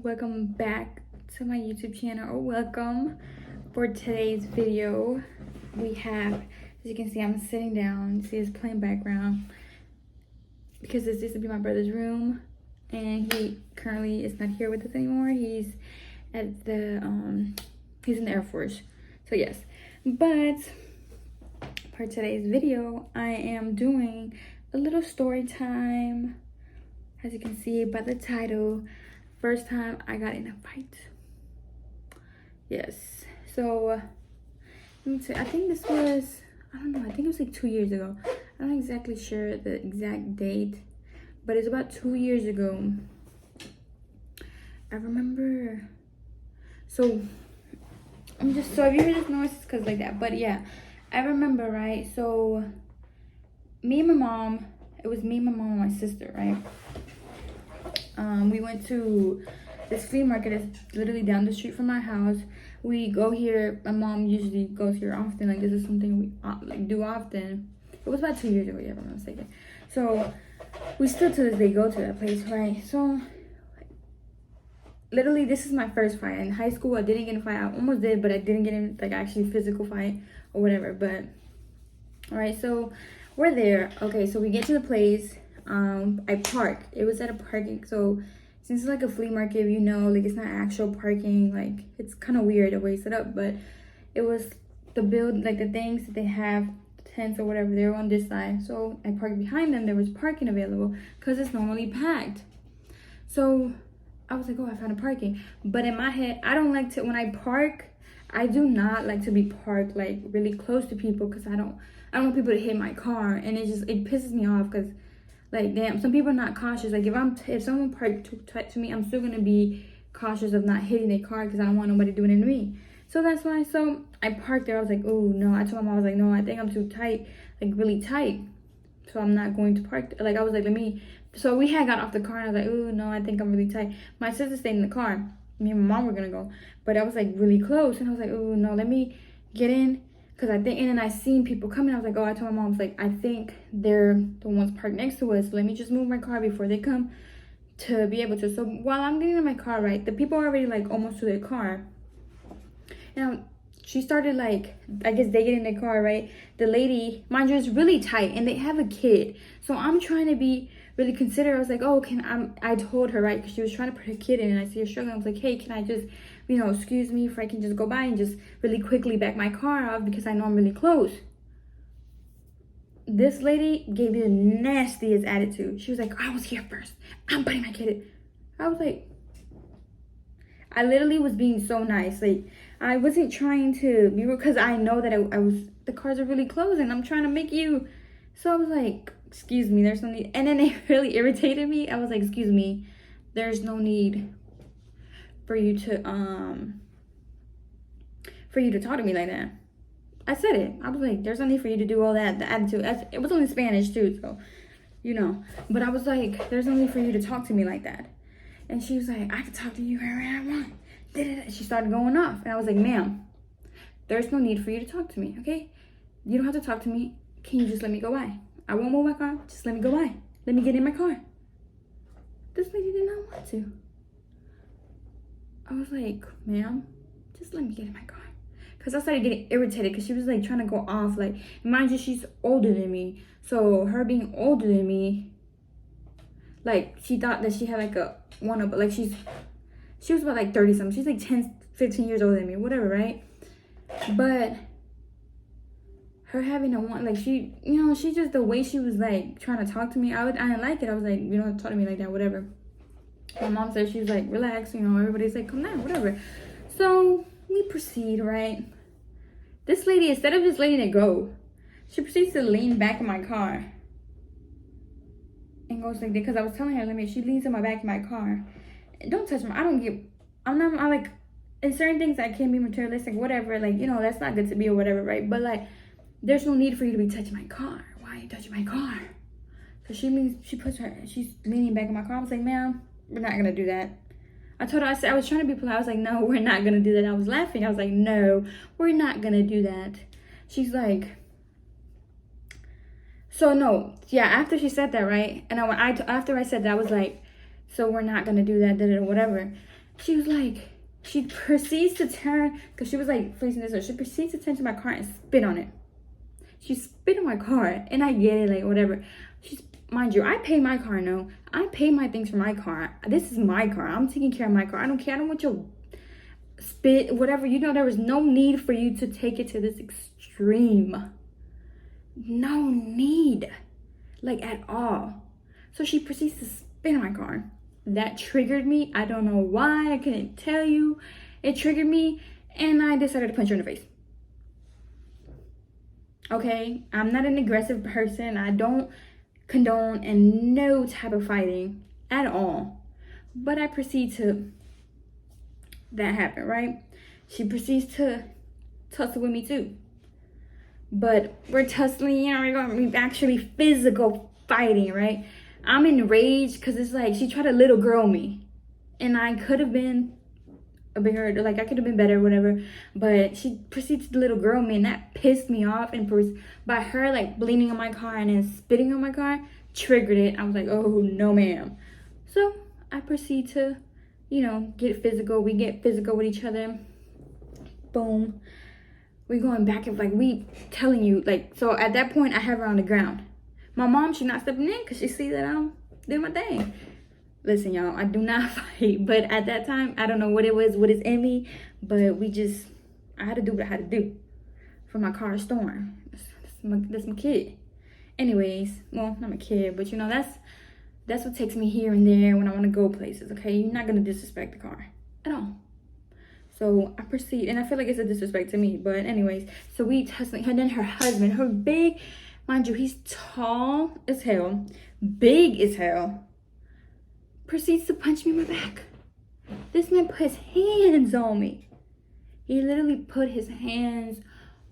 welcome back to my YouTube channel, or welcome. For today's video, we have, as you can see, I'm sitting down. You see his plain background because this used to be my brother's room, and he currently is not here with us anymore. He's at the he's in the Air Force, so yes. But for today's video, I am doing a little story time. As you can see by the title, first time I got in a fight. Yes, so let me see, I think this was, I don't know, I think it was like 2 years ago. I'm not exactly sure the exact date, but it's about 2 years ago. I remember, so I'm just, so if you hear this noise, it's because like that, but yeah, I remember, right? So me and my mom, it was me, my mom, and my sister, right? We went to this flea market that's literally down the street from our house. We go here, my mom usually goes here often, like this is something we like do often. It was about 2 years ago, yeah, if I'm not mistaken. So we still to this day go to that place, right? So literally this is my first fight. In high school I didn't get in a fight. I almost did, but I didn't get in like actually physical fight or whatever. But all right, so we're there. Okay, so we get to the place. I park. It was at a parking, so since it's like a flea market, you know, like it's not actual parking, like it's kind of weird the way it's set up, but it was the like the things that they have, tents or whatever, they were on this side. So I parked behind them. There was parking available because it's normally packed. So I was like, oh, I found a parking. But in my head, I don't like to, when I park, I do not like to be parked like really close to people, because I don't want people to hit my car, and it pisses me off, because like, damn, some people are not cautious. Like, if someone parked too tight to me, I'm still gonna be cautious of not hitting their car, because I don't want nobody doing it to me. So that's why. So I parked there. I was like, oh no. I told my mom, I was like, no, I think I'm too tight, like really tight. So I'm not going to park. Like, I was like, let me. So we had got off the car, and I was like, oh no, I think I'm really tight. My sister stayed in the car. Me and my mom were gonna go, but I was like really close, and I was like, oh no, let me get in. Because I think, and then I seen people coming. I was like, oh, I told my mom, I was like, I think they're the ones parked next to us. Let me just move my car before they come to be able to. So while I'm getting in my car, right, the people are already like almost to their car. Now, she started like, I guess they get in their car, right? The lady, mind you, is really tight, and they have a kid. So I'm trying to be really considerate. I was like, oh, I told her, right, because she was trying to put her kid in, and I see her struggling. I was like, hey, can I just, you know, excuse me if I can just go by and just really quickly back my car off, because I know I'm really close. This lady gave me the nastiest attitude. She was like, I was here first. I'm putting my kid in. I was like, I literally was being so nice. Like, I wasn't trying to be rude, because I know that I was, the cars are really close, and I'm trying to make you. So I was like, excuse me, there's no need. And then it really irritated me. I was like, excuse me, there's no need for you to talk to me like that. I said it. I was like, there's no need for you to do all that. The attitude. It was only Spanish too, so you know. But I was like, there's no need for you to talk to me like that. And she was like, I can talk to you wherever I want. She started going off, and I was like, ma'am, there's no need for you to talk to me, okay? You don't have to talk to me. Can you just let me go by? I won't move my car. Just let me go by. Let me get in my car. This lady did not want to. I was like, ma'am, just let me get in my car. Because I started getting irritated, because she was like trying to go off. Like, mind you, she's older than me. So her being older than me, like, she thought that she had like a one-up, but like she was about like 30 something. She's like 10, 15 years older than me, whatever, right? But her having a one, like, she, you know, she just, the way she was like trying to talk to me, I didn't like it. I was like, you don't have to talk to me like that, whatever. My mom said, she's like, relax, you know, everybody's like, come down, whatever. So we proceed, right? This lady, instead of just letting it go, she proceeds to lean back in my car and goes like that, because I was telling her, let me, she leans in my back in my car. Don't touch me. I like, in certain things I can't be materialistic, whatever, like, you know, that's not good to be or whatever, right? But like, there's no need for you to be touching my car. Why are you touching my car? So she's leaning back in my car. I was like, ma'am, we're not gonna do that. I told her, I was trying to be polite. I was like, no, we're not gonna do that. I was laughing. I was like, no, we're not gonna do that. She's like, so no, yeah, after she said that, right? And after I said that, I was like, so we're not gonna do that, whatever. she was like, she proceeds to turn, because she was like facing this way. She proceeds to turn to my car and spit on it. She spit on my car, and I get it, like, whatever. Mind you, I pay my car, no. I pay my things for my car. This is my car. I'm taking care of my car. I don't care. I don't want your spit, whatever. You know, there was no need for you to take it to this extreme. No need. Like, at all. So she proceeds to spit on my car. That triggered me. I don't know why. I couldn't tell you. It triggered me, and I decided to punch her in the face. Okay? I'm not an aggressive person. I don't condone and no type of fighting at all. But I proceed to, that happened, right? She proceeds to tussle with me too. But we're tussling, you know, we're going to be actually physical fighting, right? I'm enraged because it's like she tried to little girl me. And I could have been a bigger, like I could have been better, whatever. But she proceeds to little girl me, and that pissed me off. And by her like bleeding on my car and then spitting on my car, triggered it. I was like, oh no ma'am. So I proceed to, you know, get physical. We get physical with each other. Boom. We going back and like we telling you, like, so at that point I have her on the ground. My mom, she's not stepping in because she see that I'm doing my thing. Listen, y'all, I do not fight, but at that time, I don't know what it was, what is in me, but I had to do what I had to do for my car storm. That's my kid. Anyways, well, not my kid, but you know, that's what takes me here and there when I want to go places, okay? You're not going to disrespect the car at all. So I proceed, and I feel like it's a disrespect to me, but anyways, so we tussling, and then her husband, her big, mind you, he's tall as hell, big as hell, proceeds to punch me in my back. This man put his hands on me. He literally put his hands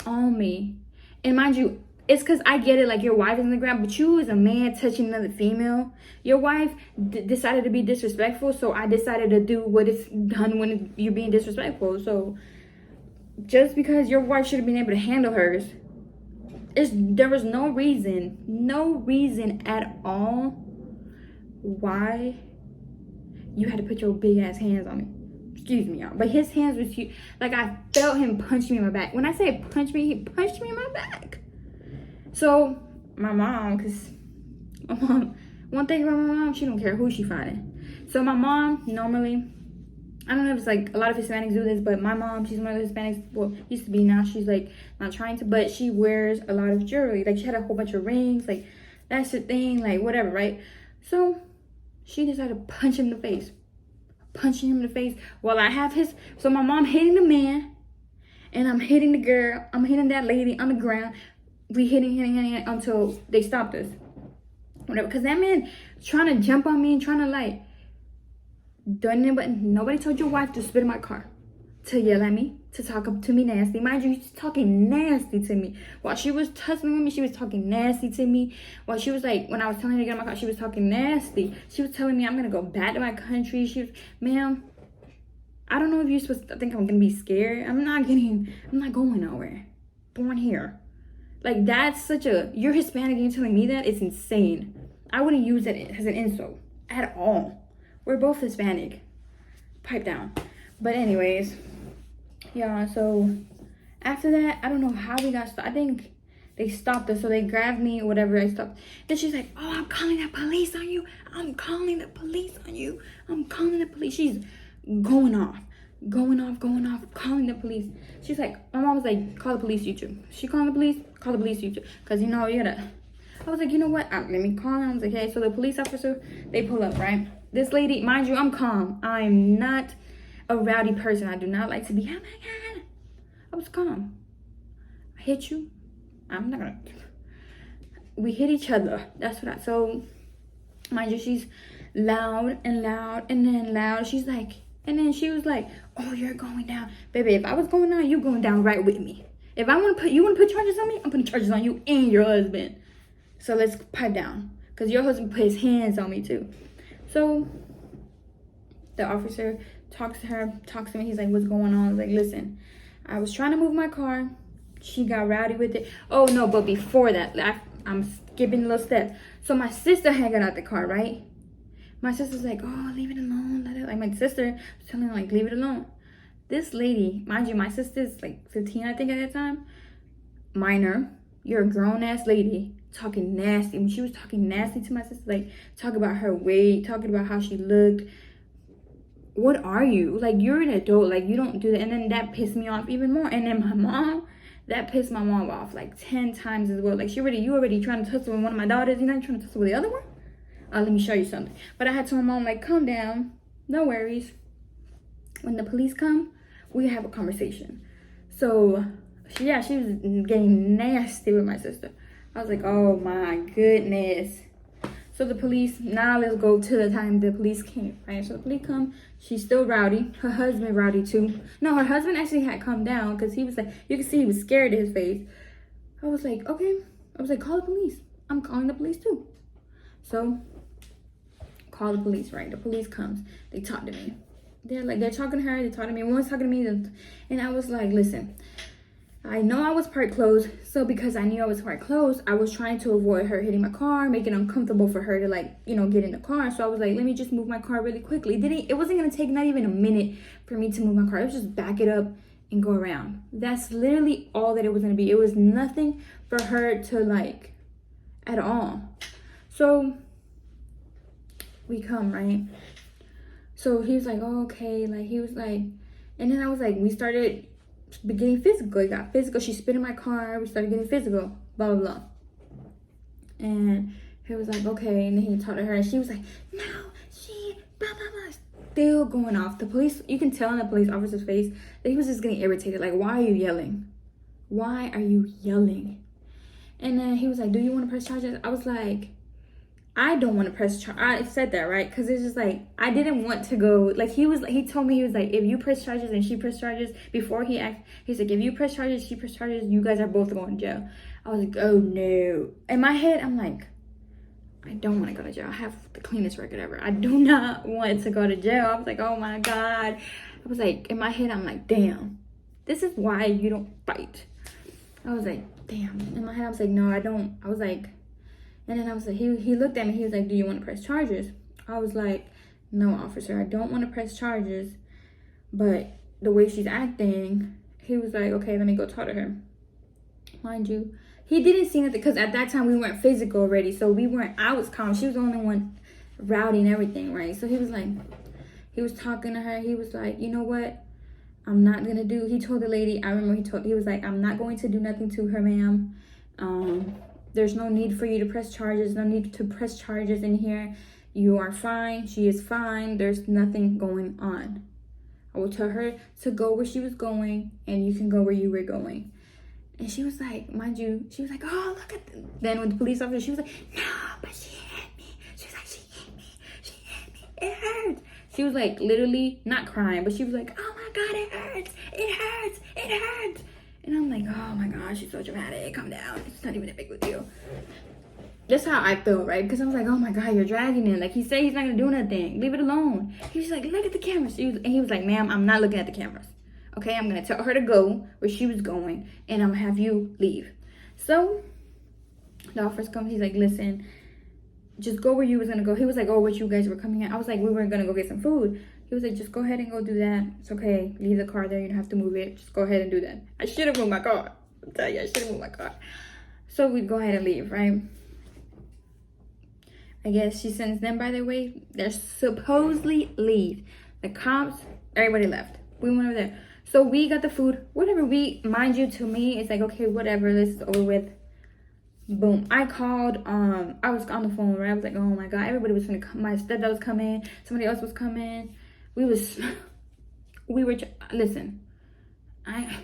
on me. And mind you, it's because I get it, like your wife is on the ground, but you as a man touching another female, your wife decided to be disrespectful, so I decided to do what is done when you're being disrespectful. So just because your wife should have been able to handle hers, there was no reason at all why you had to put your big ass hands on me. Excuse me, y'all. But his hands was huge. Like, I felt him punch me in my back. When I say punch me, he punched me in my back. So, my mom, one thing about my mom, she don't care who she fighting. So, my mom, normally, I don't know if it's like a lot of Hispanics do this, but my mom, she's one of the Hispanics, well, used to be, now she's like not trying to, but she wears a lot of jewelry. Like, she had a whole bunch of rings. Like, that's the thing, like, whatever, right? So, she decided to punch him in the face. Punching him in the face while I have so my mom hitting the man, and I'm hitting the girl. I'm hitting that lady on the ground. We hitting until they stopped us. Whatever, because that man trying to jump on me and trying to like, nobody told your wife to spit in my car, to yell at me, to talk to me nasty. Mind you, she's talking nasty to me. While she was tussling with me, she was talking nasty to me. While she was like, when I was telling her to get in my car, she was talking nasty. She was telling me I'm going to go back to my country. She was, ma'am, I don't know if you're supposed to think I'm going to be scared. I'm not going nowhere. Born here. Like, that's you're Hispanic and you're telling me that? It's insane. I wouldn't use that as an insult at all. We're both Hispanic. Pipe down. But anyways, yeah, so after that, I don't know how we got stopped. I think they stopped us, so they grabbed me or whatever. I stopped. Then she's like, oh, I'm calling the police on you. I'm calling the police on you. I'm calling the police. She's going off, calling the police. She's like, my mom was like, call the police, you too. She calling the police, call the police, you too. Because, you know, you gotta. I was like, you know what? Let me call them. I was like, hey, so the police officer, they pull up, right? This lady, mind you, I'm calm. I'm not a rowdy person. I do not like to be, oh my God. I was calm. I hit you. I'm not gonna. We hit each other. That's what so mind you, she's loud and then loud. She's like, and then she was like, oh, you're going down. Baby, if I was going down, you going down right with me. If I want to put charges on me, I'm putting charges on you and your husband. So let's pipe down. Because your husband put his hands on me too. So the officer talks to me. He's like, what's going on? I was like, listen, I was trying to move my car. She got rowdy with it. Oh, no, but before that, I'm skipping a little step. So my sister had got out the car, right? My sister's like, oh, leave it alone. Let it. Like, my sister was telling her, like, leave it alone. This lady, mind you, my sister's like 15, I think, at that time. Minor. You're a grown-ass lady talking nasty. When she was talking nasty to my sister, like, talking about her weight, talking about how she looked. What are you? Like, you're an adult. Like, you don't do that. And then that pissed me off even more. And then my mom, that pissed my mom off like 10 times as well. Like, you already trying to tussle with one of my daughters. You're not trying to tussle with the other one? Let me show you something. But I had told my mom, like, calm down. No worries. When the police come, we have a conversation. So, yeah, she was getting nasty with my sister. I was like, oh my goodness. So the police, now let's go to the time the police came, right? So the police come, she's still rowdy. Her husband rowdy too. No, her husband actually had calmed down because he was like, you can see he was scared to his face. I was like, okay. I was like, call the police. I'm calling the police too. So, call the police, right? The police comes. They talk to me. They're talking to her. They talk to me. One's talking to me. And I was like, listen. I know I was parked close, so because I knew I was parked close, I was trying to avoid her hitting my car, make it uncomfortable for her to, like, you know, get in the car. So I was like, let me just move my car really quickly. It wasn't gonna take not even a minute for me to move my car. It was just back it up and go around. That's literally all that it was gonna be. It was nothing for her to, like, at all. So we come, right? So he was like, oh, okay. Like, he was like, and then I was like, we started getting physical. It got physical. She spit in my car. We started getting physical. Blah, blah, blah. And he was like, okay. And then he talked to her. And she was like, no, she, blah, blah, blah. Still going off. The police, you can tell in the police officer's face that he was just getting irritated. Like, why are you yelling? Why are you yelling? And then he was like, do you want to press charges? I was like, I don't want to press charges. I said that, right? Because it's just like, I didn't want to go. Like, he told me, he was like, if you press charges and she press charges, before he's like, if you press charges, she press charges, you guys are both going to jail. I was like, oh no. In my head, I'm like, I don't want to go to jail. I have the cleanest record ever. I do not want to go to jail. I was like, oh my God. I was like, in my head, I'm like, damn, this is why you don't fight. I was like, damn. In my head, I was like, no, I don't. I was like, and then I was like, he looked at me. He was like, do you want to press charges? I was like, no, officer, I don't want to press charges. But the way she's acting, he was like, okay, let me go talk to her. Mind you, he didn't see nothing because at that time we weren't physical already. So I was calm. She was the only one rowdy and everything, right? So he was like, he was talking to her. He was like, you know what? I'm not going to do. He told the lady, I remember he was like, I'm not going to do nothing to her, ma'am. There's no need for you to press charges. No need to press charges in here. You are fine. She is fine. There's nothing going on. I will tell her to go where she was going, and you can go where you were going. And she was like, mind you, she was like, oh, look at them. Then with the police officer, she was like, no, but she hit me. She was like, she hit me. She hit me. It hurts. She was like literally not crying, but she was like, oh my God, it hurts. It hurts. It hurts. And I'm like, oh my gosh, she's so dramatic. Calm down. It's not even a big deal. That's how I feel, right? Because I was like, oh my God, you're dragging it. Like, he said he's not going to do nothing. Leave it alone. He was like, look at the cameras. And he was like, ma'am, I'm not looking at the cameras. Okay, I'm going to tell her to go where she was going. And I'm going to have you leave. So, the officer comes. He's like, listen, just go where you was going to go. He was like, oh, what you guys were coming at. I was like, we were going to go get some food. He was like, just go ahead and go do that. It's okay. Leave the car there. You don't have to move it. Just go ahead and do that. I should have moved my car. I'll tell you, I should have moved my car. So we go ahead and leave, right? I guess she sends them, by the way. They're supposedly leave. The cops, everybody left. We went over there. So we got the food. Whatever mind you, to me, it's like, okay, whatever. This is over with. Boom. I called, I was on the phone, right? I was like, oh my God, everybody was gonna come. My stepdad was coming. Somebody else was coming. We were, listen, I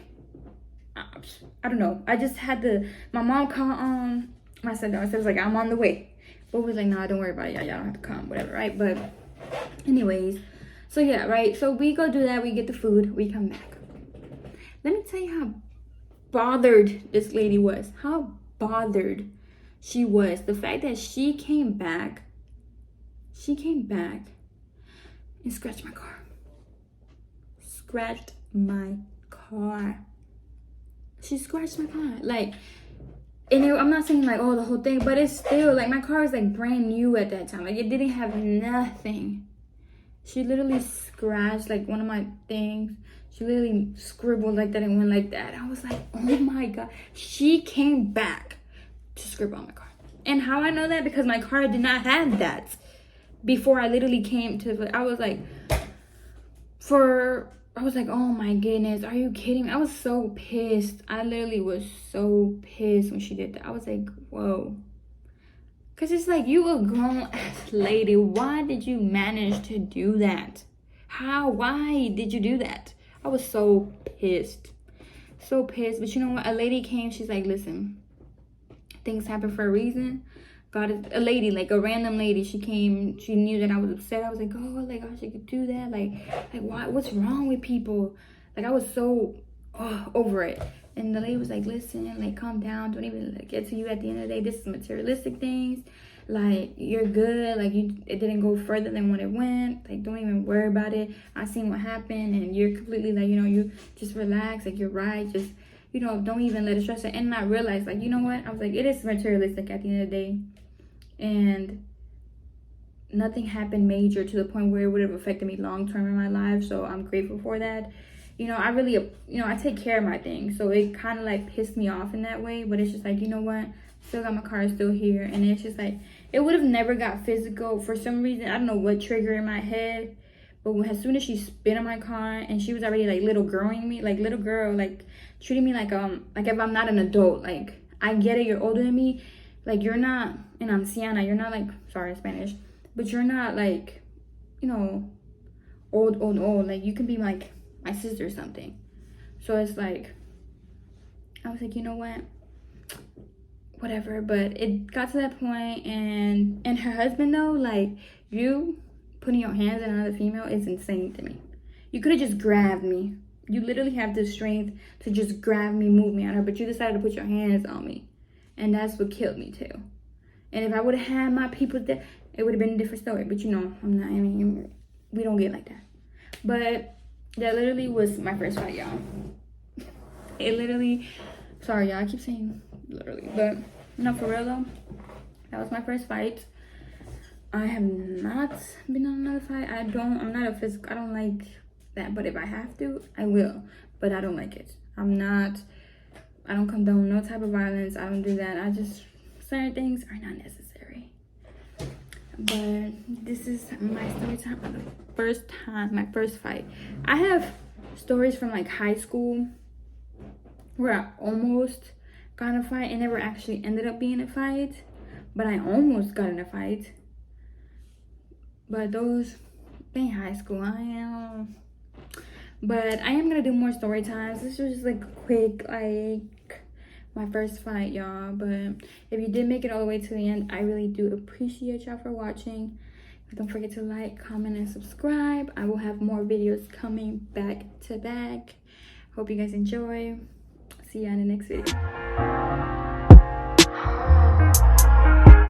don't know. I just had my mom called, my stepdad. I was like, I'm on the way. But we was like, nah, don't worry about it. Y'all don't have to come, whatever, right? But anyways, so yeah, right? So we go do that. We get the food. We come back. Let me tell you how bothered this lady was. How bothered she was. The fact that she came back and scratched my car. Scratched my car. She scratched my car. Like, And I'm not saying like, oh, the whole thing, but it's still like my car was like brand new at that time. Like it didn't have nothing. She literally scratched like one of my things. She literally scribbled like that and went like that. I was like, oh my God. She came back to scribble on my car. And how I know that? Because my car did not have that. Before I literally came to, I was like, oh my goodness, are you kidding me? I was so pissed. I literally was so pissed when she did that. I was like, whoa. Because it's like, you a grown-ass lady. Why did you manage to do that? How? Why did you do that? I was so pissed. So pissed. But you know what? A lady came. She's like, listen, things happen for a reason. God is a lady, like a random lady. She came. She knew that I was upset. I was like, oh, like, gosh, she could do that. Like why? What's wrong with people? Like, I was so over it. And the lady was like, listen, like, calm down. Don't even like, get to you at the end of the day. This is materialistic things. Like, you're good. Like, it didn't go further than what it went. Like, don't even worry about it. I seen what happened. And you're completely like, you know, you just relax. Like, you're right. Just, you know, don't even let it stress it. And I realized, like, you know what? I was like, it is materialistic at the end of the day. And nothing happened major to the point where it would have affected me long term in my life. So I'm grateful for that. You know, I really, you know, I take care of my things. So it kind of like pissed me off in that way. But it's just like, you know what? Still got my car still here. And it's just like, it would have never got physical. For some reason, I don't know what triggered in my head. But as soon as she spit on my car and she was already like little girling me, like little girl, like treating me like if I'm not an adult. Like, I get it, you're older than me. Like, you're not, and I'm Sienna, you're not like, sorry, Spanish. But you're not like, you know, old. Like, you can be like my sister or something. So it's like, I was like, you know what, whatever. But it got to that point, and her husband though, like, you putting your hands on another female is insane to me. You could have just grabbed me. You literally have the strength to just grab me, move me on her, but you decided to put your hands on me. And that's what killed me too. And if I would have had my people there, it would have been a different story. But you know, I'm not, I mean, we don't get like that. But that literally was my first fight, y'all. It literally, sorry y'all, I keep saying literally, but no, for real though, that was my first fight. I have not been on another fight. I'm not a physical, I don't like that. But if I have to, I will. But I don't like it. I don't condone no type of violence. I don't do that. I just, certain things are not necessary. But this is my story time of the first time, my first fight. I have stories from like high school where I almost got in a fight and never actually ended up being in a fight. But I almost got in a fight. But those, in high school, but I am gonna do more story times. This was just like quick, like my first fight, y'all. But if you did make it all the way to the end, I really do appreciate y'all for watching. Don't forget to like, comment, and subscribe. I will have more videos coming back to back. Hope you guys enjoy. See ya in the next video.